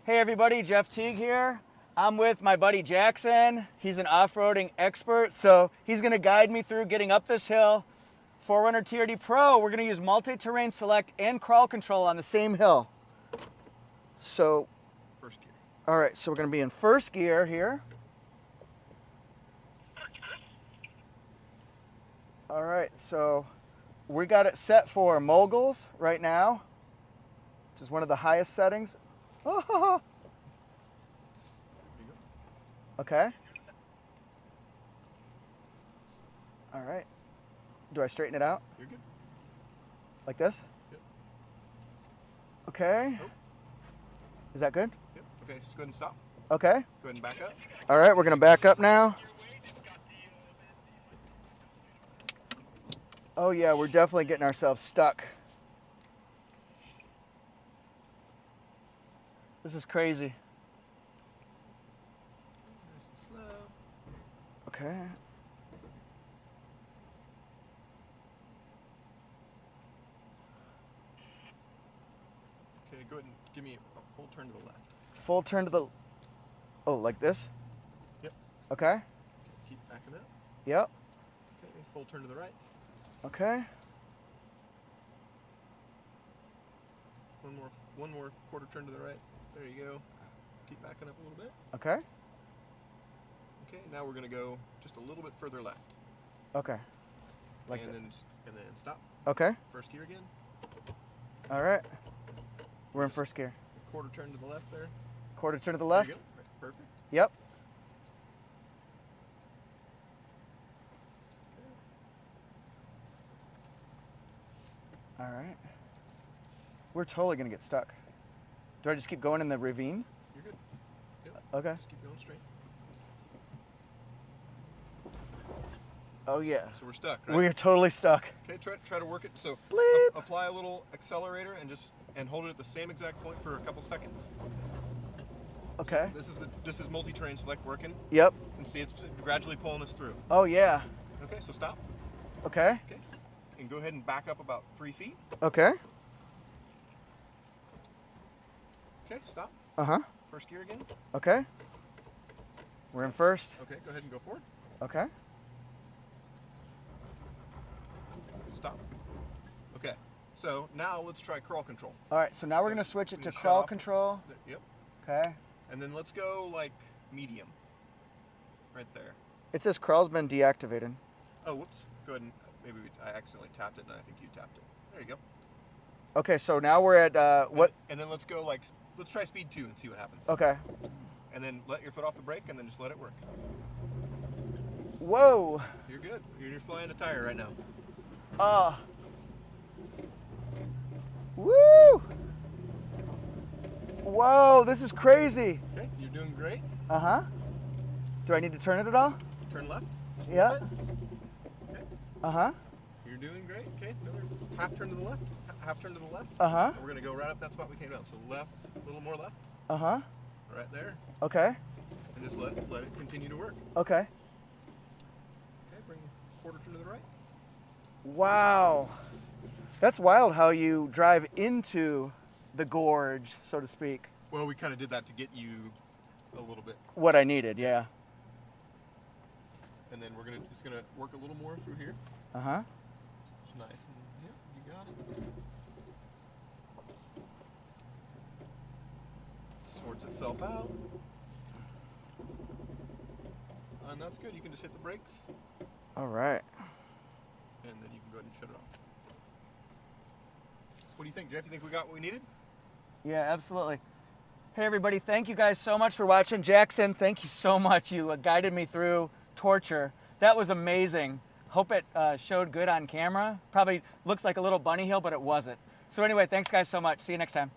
Hey everybody, Jeff Teague here. I'm with my buddy Jackson. He's an off-roading expert, so he's gonna guide me through getting up this hill. 4Runner TRD Pro, we're gonna use multi-terrain select and crawl control on the same hill. So, first gear. All right, so we're gonna be in first gear here. All right, so we got it set for moguls right now, which is one of the highest settings. Oh. Okay. All right. Do I straighten it out? You're good. Like this? Yep. Okay. Nope. Is that good? Yep. Okay, just go ahead and stop. Okay. Go ahead and back up. All right, we're going to back up now. Oh yeah, we're definitely getting ourselves stuck. This is crazy. Nice and slow. Okay. Okay, go ahead and give me a full turn to the left. Full turn to the... Oh, like this? Yep. Okay. Keep backing up. Yep. Okay, full turn to the right. Okay. One more quarter turn to the right. There you go. Keep backing up a little bit. Okay. Okay, now we're gonna go just a little bit further left. Okay. And then stop. Okay. First gear again. All right. We're in first gear. Quarter turn to the left there. Quarter turn to the left. There you go. Right, perfect. Yep. All right. We're totally gonna get stuck. Do I just keep going in the ravine? You're good. Yep. Okay. Just keep going straight. Oh yeah. So we're stuck, right? We are totally stuck. Okay, try to work it. So Bleep. Apply a little accelerator and hold it at the same exact point for a couple seconds. Okay. This is multi-terrain select working. Yep. And see, it's gradually pulling us through. Oh yeah. Okay, so stop. Okay. Okay. And go ahead and back up about 3 feet. Okay. Okay, stop. Uh-huh. First gear again. Okay. We're in first. Okay, go ahead and go forward. Okay. Stop. Okay. So now let's try crawl control. All right, so now we're gonna switch it to Shut crawl off. control. Yep. Okay. And then let's go like medium. Right there. It says crawl's been deactivated. Oh, whoops. Go ahead and I accidentally tapped it and I think you tapped it. There you go. Okay, so now we're at what? And then let's go let's try speed 2 and see what happens. Okay. And then let your foot off the brake and then just let it work. Whoa. You're good. You're flying a tire right now. Woo! Whoa, this is crazy. Okay, you're doing great. Uh-huh. Do I need to turn it at all? Turn left. Yeah. Okay. Uh-huh. You're doing great. Okay, another half turn to the left. Half turn to the left. Uh-huh. We're gonna go right up that spot we came down. So left, a little more left. Uh-huh. Right there. Okay. And just let it continue to work. Okay. Okay, bring quarter turn to the right. Wow. That's wild how you drive into the gorge, so to speak. Well, we kind of did that to get you a little bit. What I needed, yeah. And then it's gonna work a little more through here. Uh-huh. It's nice and yeah, you got it. Sorts itself out. And that's good. You can just hit the brakes. All right. And then you can go ahead and shut it off. What do you think, Jeff? You think we got what we needed? Yeah, absolutely. Hey everybody, thank you guys so much for watching. Jackson, thank you so much. You guided me through torture. That was amazing. Hope it showed good on camera. Probably looks like a little bunny hill, but it wasn't. So anyway, thanks guys so much. See you next time.